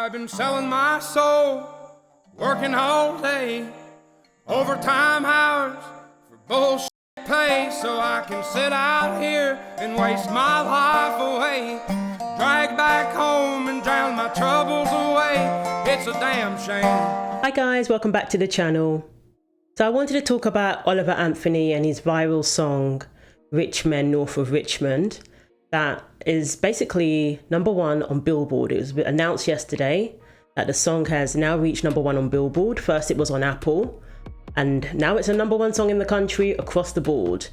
I've been selling my soul, working all day, overtime hours for bullshit pay, so I can sit out here and waste my life away, drag back home and drown my troubles away. It's a damn shame. Hi guys, welcome back to the channel. So I wanted to talk about Oliver Anthony and his viral song, Men North of Richmond, that is basically #1 on Billboard. It was announced yesterday that the song has now reached #1 on Billboard. First it was on Apple, and now it's a #1 song in the country across the board.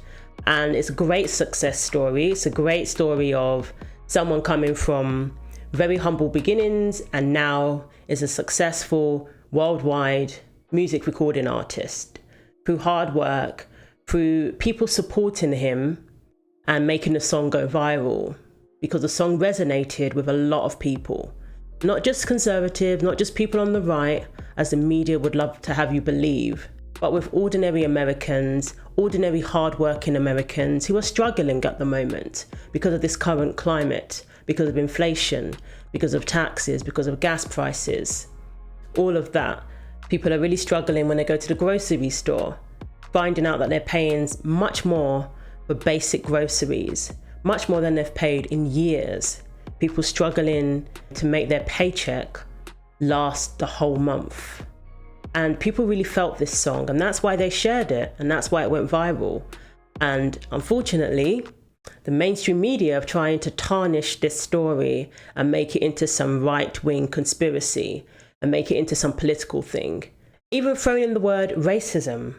And it's a great success story. It's a great story of someone coming from very humble beginnings and now is a successful worldwide music recording artist through hard work, through people supporting him and making the song go viral, because the song resonated with a lot of people, not just conservative, not just people on the right, as the media would love to have you believe, but with ordinary Americans, ordinary hard-working Americans who are struggling at the moment because of this current climate, because of inflation, because of taxes, because of gas prices, all of that. People are really struggling when they go to the grocery store, finding out that they're paying much more for basic groceries, much more than they've paid in years. People struggling to make their paycheck last the whole month. And people really felt this song, and that's why they shared it, and that's why it went viral. And unfortunately, the mainstream media are trying to tarnish this story and make it into some right-wing conspiracy and make it into some political thing. Even throwing in the word racism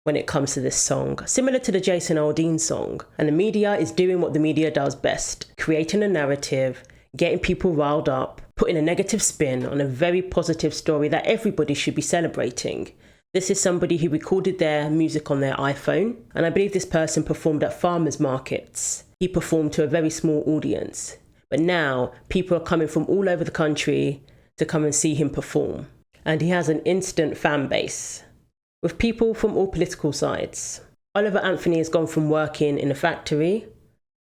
when it comes to this song, similar to the Jason Aldean song. And the media is doing what the media does best, creating a narrative, getting people riled up, putting a negative spin on a very positive story that everybody should be celebrating. This is somebody who recorded their music on their iPhone, and I believe this person performed at farmers markets. He performed to a very small audience, but now people are coming from all over the country to come and see him perform. And he has an instant fan base with people from all political sides. Oliver Anthony has gone from working in a factory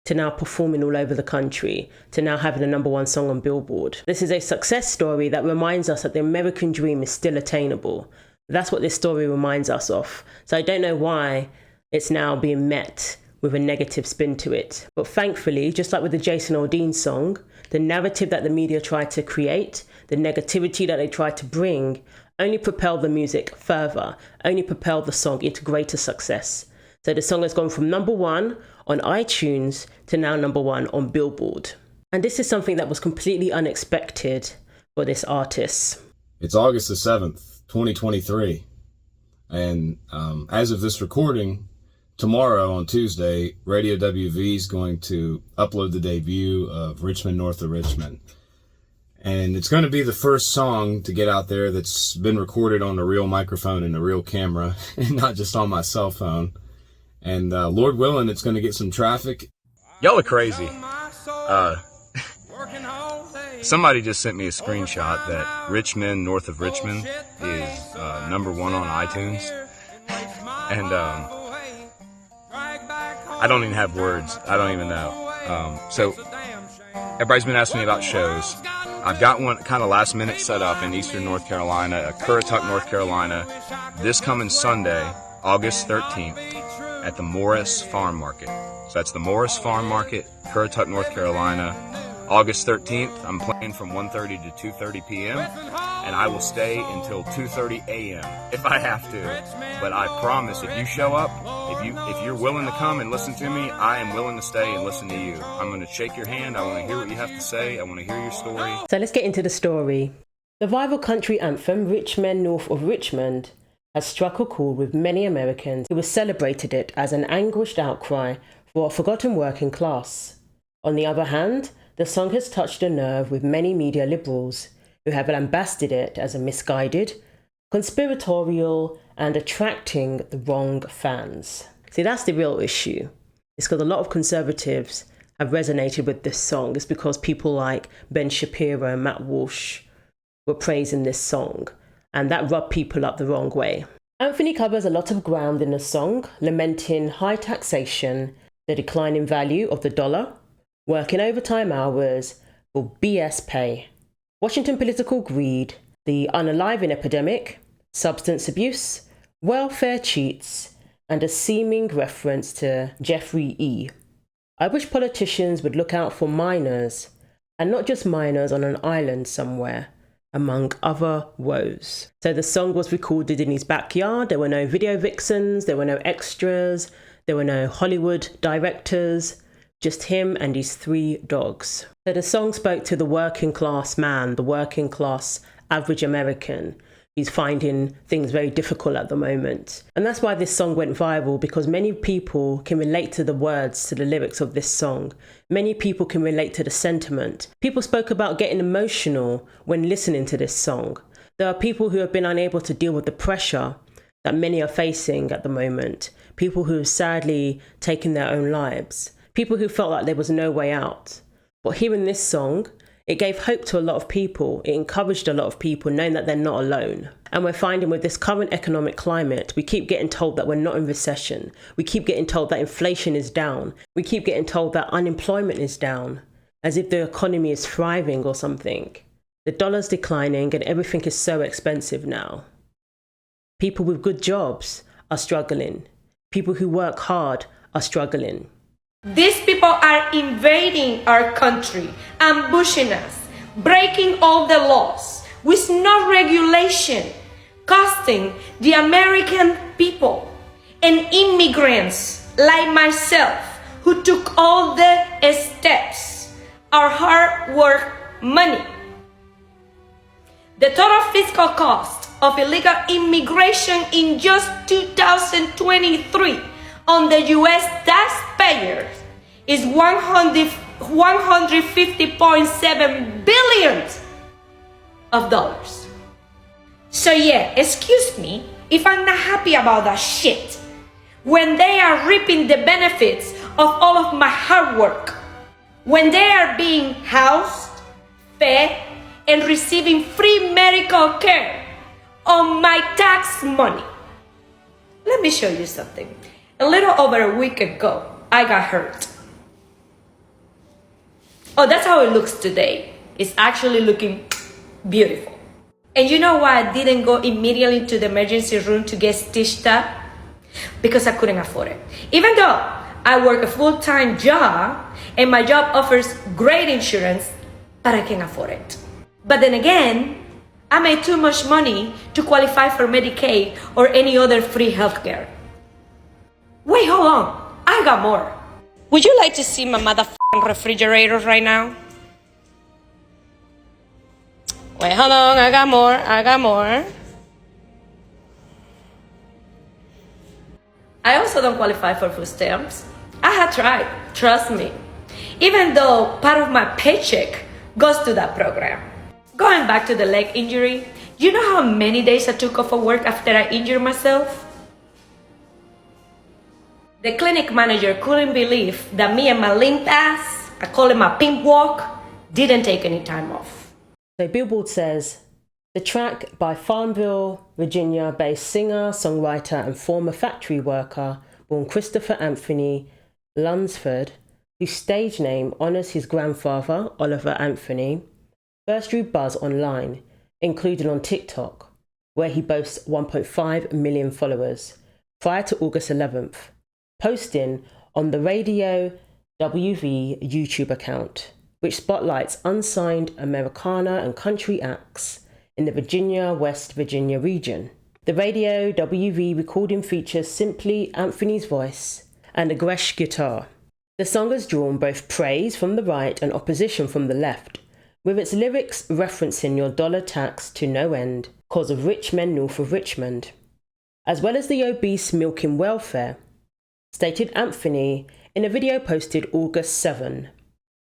to now performing all over the country, to now having a #1 song on Billboard. This is a success story that reminds us that the American dream is still attainable. That's what this story reminds us of. So I don't know why it's now being met with a negative spin to it. But thankfully, just like with the Jason Aldean song, the narrative that the media tried to create, the negativity that they tried to bring, only propelled the music further, only propelled the song into greater success. So the song has gone from #1 on iTunes to now #1 on Billboard. And this is something that was completely unexpected for this artist. It's August the 7th, 2023. And as of this recording, tomorrow on Tuesday, Radio WV is going to upload the debut of Men North of Richmond. And it's going to be the first song to get out there that's been recorded on a real microphone and a real camera, and not just on my cell phone. And Lord willing, it's going to get some traffic. Y'all are crazy. Somebody just sent me a screenshot that Men North of Richmond is #1 on iTunes. And I don't even have words. I don't even know. So everybody's been asking me about shows. I've got one kind of last minute set up in Eastern North Carolina, Currituck, North Carolina, this coming Sunday, August 13th, at the Morris Farm Market. So that's the Morris Farm Market, Currituck, North Carolina. August 13th, I'm playing from 1:30 to 2:30 p.m. and I will stay until 2:30 a.m. if I have to. But I promise, if you show up, if you're willing to come and listen to me, I am willing to stay and listen to you. I'm going to shake your hand. I want to hear what you have to say. I want to hear your story. So let's get into the story. The viral country anthem, Men North of Richmond, has struck a chord with many Americans who have celebrated it as an anguished outcry for a forgotten working class. On the other hand, the song has touched a nerve with many media liberals who have lambasted it as a misguided, conspiratorial, and attracting the wrong fans. See, that's the real issue. It's because a lot of conservatives have resonated with this song. It's because people like Ben Shapiro and Matt Walsh were praising this song, and that rubbed people up the wrong way. Anthony covers a lot of ground in the song, lamenting high taxation, the declining value of the dollar, working overtime hours for BS pay, Washington political greed, the unaliving epidemic, substance abuse, welfare cheats, and a seeming reference to Jeffrey E. I wish politicians would look out for minors, and not just minors on an island somewhere, among other woes. So the song was recorded in his backyard. There were no video vixens, there were no extras, there were no Hollywood directors, just him and his 3 dogs. So the song spoke to the working class man, the working class average American, who's finding things very difficult at the moment. And that's why this song went viral, because many people can relate to the words, to the lyrics of this song. Many people can relate to the sentiment. People spoke about getting emotional when listening to this song. There are people who have been unable to deal with the pressure that many are facing at the moment. People who have sadly taken their own lives. People who felt like there was no way out. But hearing this song, it gave hope to a lot of people. It encouraged a lot of people, knowing that they're not alone. And we're finding with this current economic climate, we keep getting told that we're not in recession. We keep getting told that inflation is down. We keep getting told that unemployment is down, as if the economy is thriving or something. The dollar's declining and everything is so expensive now. People with good jobs are struggling. People who work hard are struggling. These people are invading our country, ambushing us, breaking all the laws, with no regulation, costing the American people and immigrants like myself, who took all the steps, our hard work money. The total fiscal cost of illegal immigration in just 2023 on the US taxpayers is $150.7 billion of dollars. So yeah, excuse me if I'm not happy about that shit, when they are reaping the benefits of all of my hard work, when they are being housed, fed, and receiving free medical care on my tax money. Let me show you something. A little over a week ago, I got hurt. Oh, that's how it looks today. It's actually looking beautiful. And you know why I didn't go immediately to the emergency room to get stitched up? Because I couldn't afford it. Even though I work a full-time job and my job offers great insurance, but I can't afford it. But then again, I made too much money to qualify for Medicaid or any other free healthcare. Wait, hold on. I got more. Would you like to see my motherfucking refrigerator right now? Wait, hold on. I got more. I also don't qualify for food stamps. I have tried, trust me. Even though part of my paycheck goes to that program. Going back to the leg injury, you know how many days I took off of work after I injured myself? The clinic manager couldn't believe that me and my limp ass, I call it my pimp walk, didn't take any time off. So Billboard says, the track by Farmville, Virginia-based singer, songwriter and former factory worker born Christopher Anthony Lunsford, whose stage name honours his grandfather, Oliver Anthony, first drew buzz online, including on TikTok, where he boasts 1.5 million followers, prior to August 11th, posting on the Radio WV YouTube account, which spotlights unsigned Americana and country acts in the Virginia, West Virginia region. The Radio WV recording features simply Anthony's voice and a Gresh guitar. The song has drawn both praise from the right and opposition from the left, with its lyrics referencing your dollar tax to no end, cause of rich men north of Richmond, as well as the obese milking welfare, stated Anthony in a video posted August 7.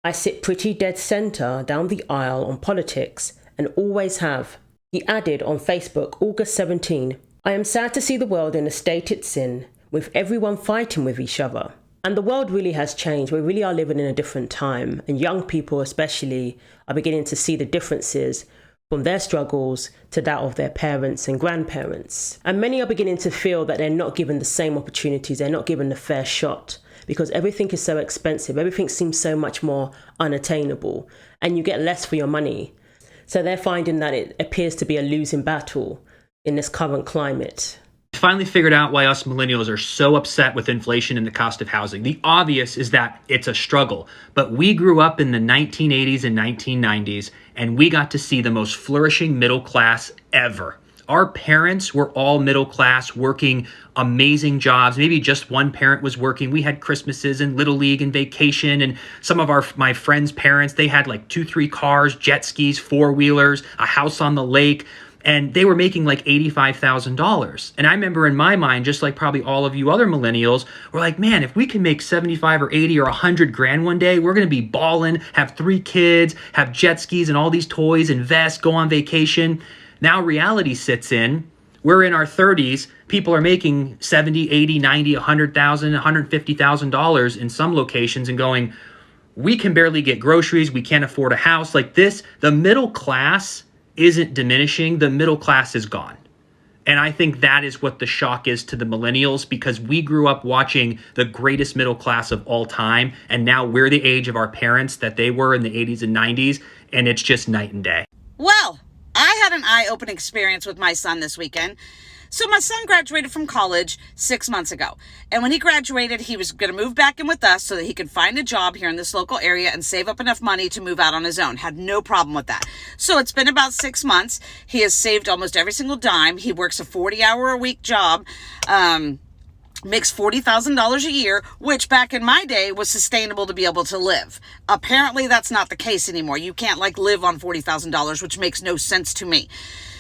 I sit pretty dead centre down the aisle on politics and always have. He added on Facebook August 17, I am sad to see the world in a state it's in, with everyone fighting with each other. And the world really has changed. We really are living in a different time. And young people especially are beginning to see the differences from their struggles to that of their parents and grandparents. And many are beginning to feel that they're not given the same opportunities. They're not given the fair shot because everything is so expensive. Everything seems so much more unattainable and you get less for your money. So they're finding that it appears to be a losing battle in this current climate. Finally figured out why us millennials are so upset with inflation and the cost of housing. The obvious is that it's a struggle, but we grew up in the 1980s and 1990s, and we got to see the most flourishing middle class ever. Our parents were all middle class, working amazing jobs. Maybe just one parent was working. We had Christmases and Little League and vacation, and some of my friends' parents, they had like 2-3 cars, jet skis, 4-wheelers, a house on the lake. And they were making like $85,000. And I remember in my mind, just like probably all of you other millennials, were like, man, if we can make 75 or 80 or 100 grand one day, we're going to be balling, have 3 kids, have jet skis and all these toys, invest, go on vacation. Now reality sits in. We're in our 30s. People are making 70, 80, 90, $100,000, $150,000 in some locations and going, we can barely get groceries. We can't afford a house like this. The middle class isn't diminishing. The middle class is gone. And I think that is what the shock is to the millennials, because we grew up watching the greatest middle class of all time. And now we're the age of our parents that they were in the 80s and 90s. And it's just night and day. Well, I had an eye-opening experience with my son this weekend. So my son graduated from college 6 months ago. And when he graduated, he was going to move back in with us so that he could find a job here in this local area and save up enough money to move out on his own. Had no problem with that. So it's been about 6 months. He has saved almost every single dime. He works a 40-hour-a-week job, makes $40,000 a year, which back in my day was sustainable to be able to live. Apparently that's not the case anymore. You can't live on $40,000, which makes no sense to me.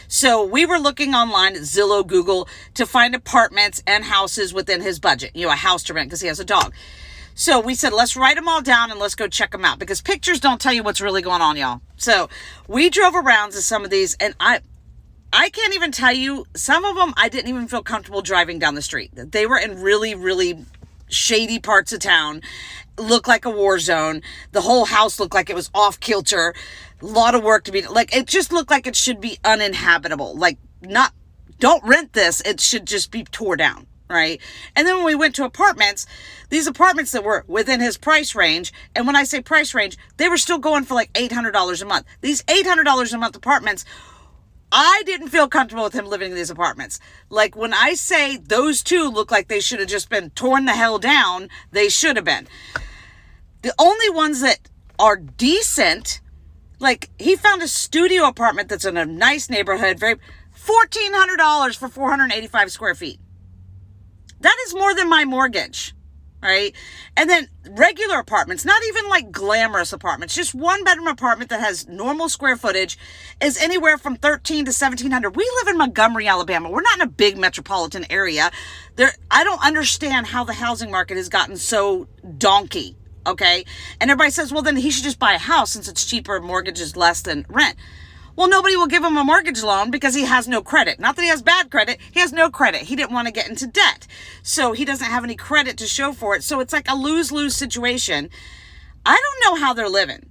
So we were looking online at Zillow, Google, to find apartments and houses within his budget, a house to rent because he has a dog. So we said, let's write them all down and let's go check them out, because pictures don't tell you what's really going on, y'all. So we drove around to some of these, and I can't even tell you, some of them I didn't even feel comfortable driving down the street. They were in really, really shady parts of town, looked like a war zone. The whole house looked like it was off kilter. A lot of work to be, it just looked like it should be uninhabitable. Don't rent this. It should just be tore down, right? And then when we went to apartments, these apartments that were within his price range, and when I say price range, they were still going for $800 a month. These $800 a month apartments, I didn't feel comfortable with him living in these apartments. When I say those two look like they should have just been torn the hell down, they should have been. The only ones that are decent, he found a studio apartment that's in a nice neighborhood, $1,400 for 485 square feet. That is more than my mortgage, right? And then regular apartments, not even glamorous apartments, just 1-bedroom apartment that has normal square footage is anywhere from $1,300 to $1,700. We live in Montgomery, Alabama. We're not in a big metropolitan area. I don't understand how the housing market has gotten so donkey. Okay. And everybody says, well, then he should just buy a house since it's cheaper, mortgage is less than rent. Well, nobody will give him a mortgage loan because he has no credit. Not that he has bad credit. He has no credit. He didn't want to get into debt. So he doesn't have any credit to show for it. So it's like a lose-lose situation. I don't know how they're living.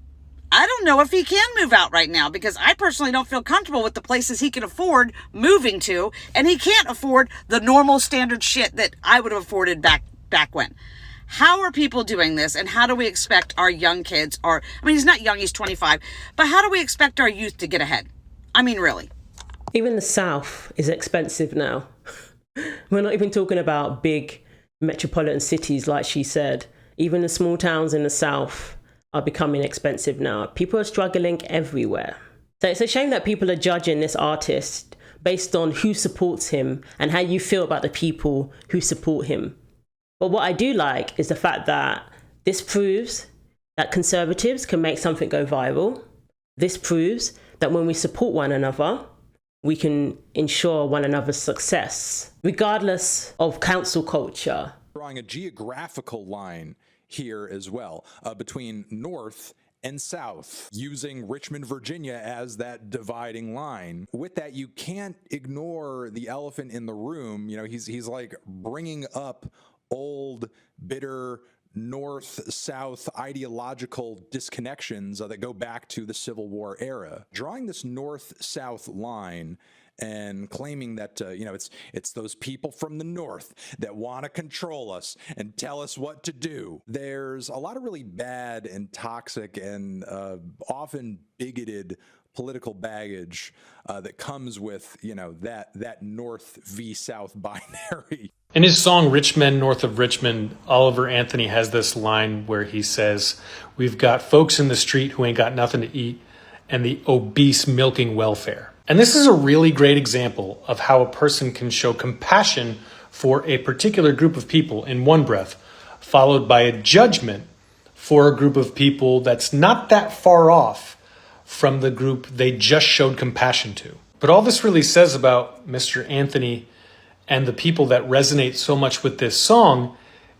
I don't know if he can move out right now, because I personally don't feel comfortable with the places he can afford moving to. And he can't afford the normal standard shit that I would have afforded back when. How are people doing this, and how do we expect our young kids, he's not young, he's 25, but how do we expect our youth to get ahead? Really. Even the South is expensive now. We're not even talking about big metropolitan cities, like she said. Even the small towns in the South are becoming expensive now. People are struggling everywhere. So it's a shame that people are judging this artist based on who supports him and how you feel about the people who support him. But what I do like is the fact that this proves that conservatives can make something go viral. This proves that when we support one another, we can ensure one another's success, regardless of cancel culture. Drawing a geographical line here as well between North and South, using Richmond, Virginia as that dividing line. With that, you can't ignore the elephant in the room. He's bringing up old, bitter, North-South ideological disconnections that go back to the Civil War era. Drawing this North-South line and claiming that, it's those people from the North that want to control us and tell us what to do. There's a lot of really bad and toxic and often bigoted political baggage that comes with, that North v South binary. In his song Rich Men North of Richmond, Oliver Anthony has this line where he says, "We've got folks in the street who ain't got nothing to eat and the obese milking welfare." And this is a really great example of how a person can show compassion for a particular group of people in one breath, followed by a judgment for a group of people that's not that far off from the group they just showed compassion to. But all this really says about Mr. Anthony and the people that resonate so much with this song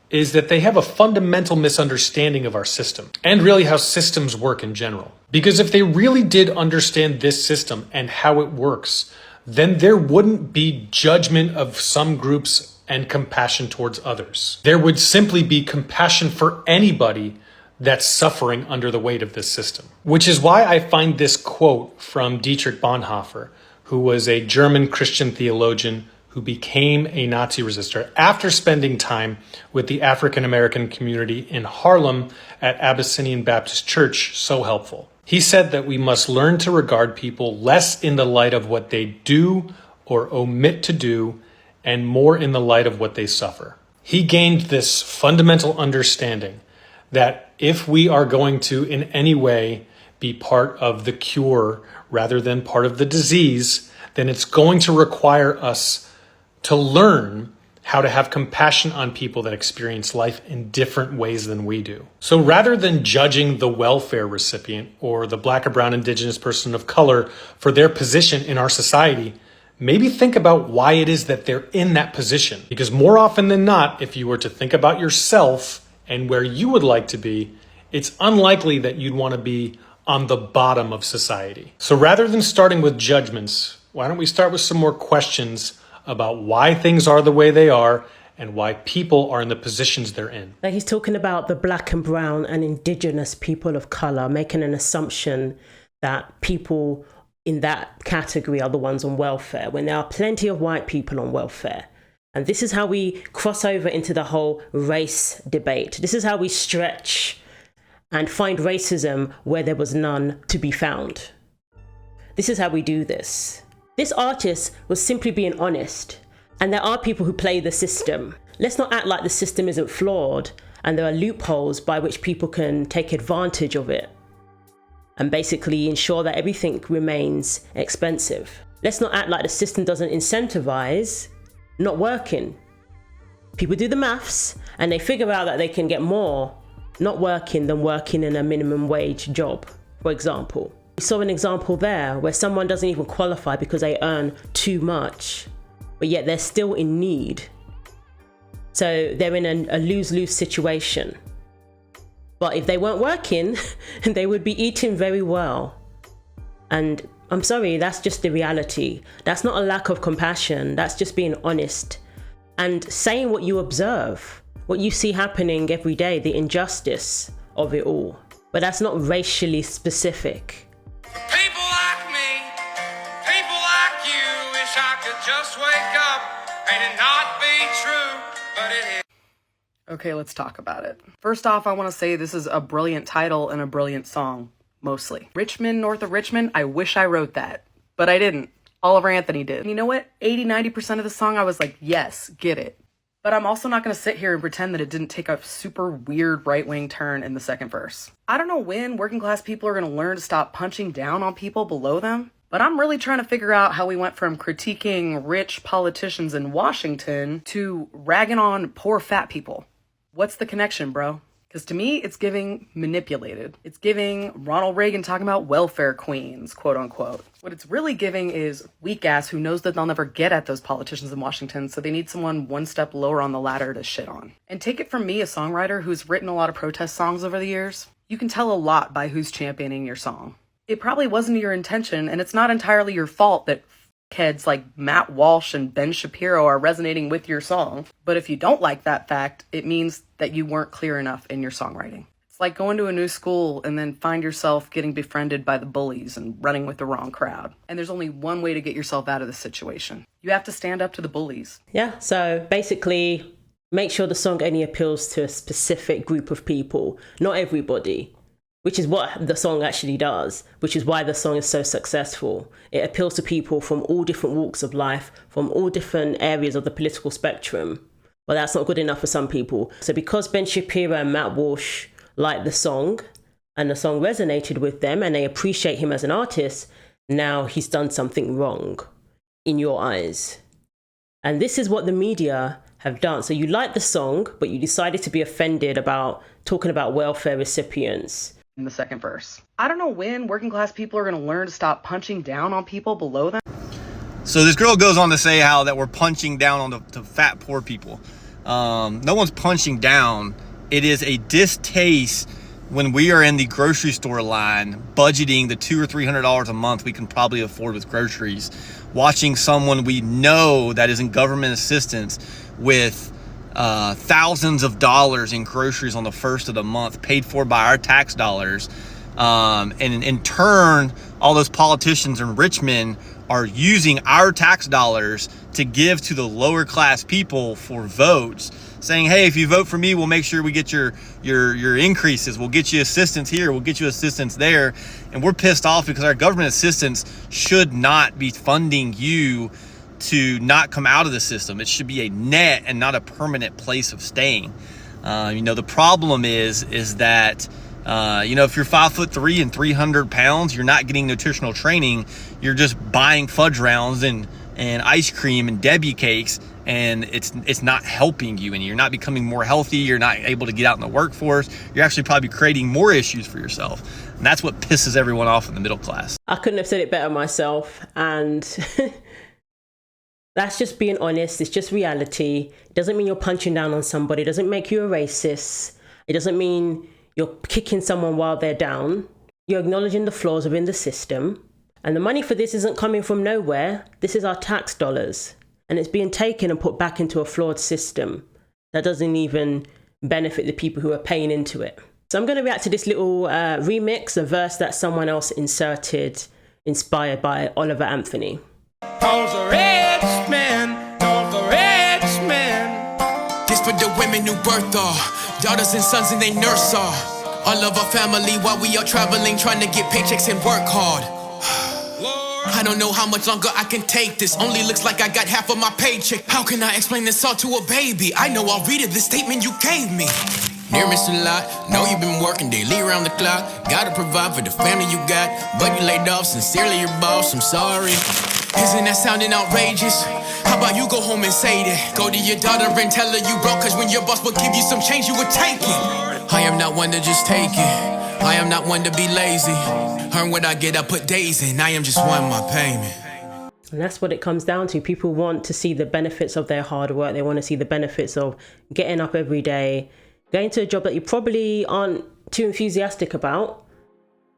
is that they have a fundamental misunderstanding of our system and really how systems work in general. Because if they really did understand this system and how it works, then there wouldn't be judgment of some groups and compassion towards others. There would simply be compassion for anybody that's suffering under the weight of this system. Which is why I find this quote from Dietrich Bonhoeffer, who was a German Christian theologian who became a Nazi resistor after spending time with the African American community in Harlem at Abyssinian Baptist Church, so helpful. He said that we must learn to regard people less in the light of what they do or omit to do, and more in the light of what they suffer. He gained this fundamental understanding that if we are going to in any way be part of the cure rather than part of the disease, then it's going to require us to learn how to have compassion on people that experience life in different ways than we do. So rather than judging the welfare recipient or the Black or brown indigenous person of color for their position in our society, maybe think about why it is that they're in that position. Because more often than not, if you were to think about yourself and where you would like to be, it's unlikely that you'd want to be on the bottom of society. So rather than starting with judgments, why don't we start with some more questions about why things are the way they are and why people are in the positions they're in. Like he's talking about the Black and brown and indigenous people of color, making an assumption that people in that category are the ones on welfare, when there are plenty of white people on welfare. And this is how we cross over into the whole race debate. This is how we stretch and find racism where there was none to be found. This is how we do this. This artist was simply being honest. And there are people who play the system. Let's not act like the system isn't flawed and there are loopholes by which people can take advantage of it and basically ensure that everything remains expensive. Let's not act like the system doesn't incentivize not working. People do the maths and they figure out that they can get more not working than working in a minimum wage job, for example. We saw an example there where someone doesn't even qualify because they earn too much, but yet they're still in need. So they're in a lose-lose situation. But if they weren't working, they would be eating very well. And I'm sorry, that's just the reality. That's not a lack of compassion. That's just being honest and saying what you observe, what you see happening every day, the injustice of it all. But that's not racially specific. People like me, people like you, wish I could just wake up and it not be true, but it is. Okay, let's talk about it. First off, I want to say this is a brilliant title and a brilliant song, mostly. Richmond North of Richmond, I wish I wrote that, but I didn't. Oliver Anthony did. And you know what? 80-90% of the song, I was like, yes, get it. But I'm also not going to sit here and pretend that it didn't take a super weird right-wing turn in the second verse. I don't know when working class people are going to learn to stop punching down on people below them, but I'm really trying to figure out how we went from critiquing rich politicians in Washington to ragging on poor fat people. What's the connection, bro? Because to me, it's giving manipulated. It's giving Ronald Reagan talking about welfare queens, quote unquote. What it's really giving is weak ass who knows that they'll never get at those politicians in Washington, so they need someone one step lower on the ladder to shit on. And take it from me, a songwriter who's written a lot of protest songs over the years, you can tell a lot by who's championing your song. It probably wasn't your intention, and it's not entirely your fault that kids like Matt Walsh and Ben Shapiro are resonating with your song. But if you don't like that fact, it means that you weren't clear enough in your songwriting. It's like going to a new school and then find yourself getting befriended by the bullies and running with the wrong crowd. And there's only one way to get yourself out of the situation. You have to stand up to the bullies. Yeah, so basically make sure the song only appeals to a specific group of people, not everybody. which is what the song actually does, which is why the song is so successful. It appeals to people from all different walks of life, from all different areas of the political spectrum. But that's not good enough for some people. So because Ben Shapiro and Matt Walsh liked the song, and the song resonated with them, and they appreciate him as an artist, now he's done something wrong in your eyes. And this is what the media have done. So you like the song, but you decided to be offended about talking about welfare recipients. In the second verse, I don't know when working class people are going to learn to stop punching down on people below them. So this girl goes on to say how that we're punching down on the fat poor people. No one's punching down. It is a distaste when we are in the grocery store line, budgeting the $200 or $300 a month we can probably afford with groceries, watching someone we know that is in government assistance with thousands of dollars in groceries on the first of the month, paid for by our tax dollars. And in turn, all those politicians in Richmond are using our tax dollars to give to the lower class people for votes, saying, hey, if you vote for me, we'll make sure we get your increases. We'll get you assistance here. We'll get you assistance there. And we're pissed off because our government assistance should not be funding you to not come out of the system. It should be a net and not a permanent place of staying. The problem is that, if you're 5'3" and 300 pounds, you're not getting nutritional training. You're just buying fudge rounds and ice cream and Debbie cakes, and it's not helping you, and you're not becoming more healthy. You're not able to get out in the workforce. You're actually probably creating more issues for yourself. And that's what pisses everyone off in the middle class. I couldn't have said it better myself. And that's just being honest. It's just reality. It doesn't mean you're punching down on somebody. It doesn't make you a racist. It doesn't mean you're kicking someone while they're down. You're acknowledging the flaws within the system. And the money for this isn't coming from nowhere. This is our tax dollars. And it's being taken and put back into a flawed system that doesn't even benefit the people who are paying into it. So I'm going to react to this little remix, a verse that someone else inserted, inspired by Oliver Anthony. Cause the rich men, cause the rich men. This for the women who birth our daughters and sons and they nurse our all of our family while we are traveling, trying to get paychecks and work hard. I don't know how much longer I can take this. Only looks like I got half of my paycheck. How can I explain this all to a baby? I know I'll read it, the statement you gave me. Dear Mr. Lot, know you've been working daily around the clock. Gotta provide for the family you got, but you laid off. Sincerely your boss, I'm sorry. Isn't that sounding outrageous? How about you go home and say that? Go to your daughter and tell her you broke, cause when your boss would give you some change, you would take it. I am not one to just take it. I am not one to be lazy. Earn what I get, I put days in. I am just one my payment. And that's what it comes down to. People want to see the benefits of their hard work. They want to see the benefits of getting up every day, going to a job that you probably aren't too enthusiastic about.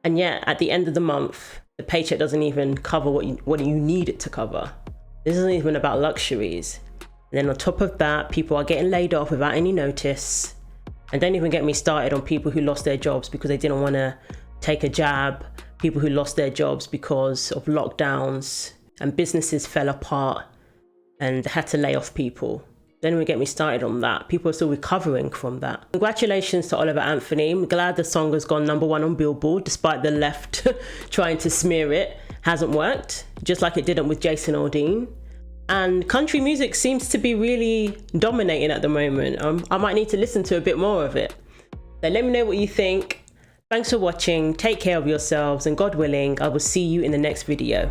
And yet at the end of the month, the paycheck doesn't even cover what you need it to cover. This isn't even about luxuries. And then on top of that, people are getting laid off without any notice. And don't even get me started on people who lost their jobs because they didn't want to take a jab, people who lost their jobs because of lockdowns and businesses fell apart and had to lay off people. Don't even get me started on that. People are still recovering from that. Congratulations to Oliver Anthony. I'm glad the song has gone #1 on Billboard, despite the left trying to smear it. Hasn't worked, just like it didn't with Jason Aldean. And country music seems to be really dominating at the moment. I might need to listen to a bit more of it. So let me know what you think. Thanks for watching. Take care of yourselves, and God willing, I will see you in the next video.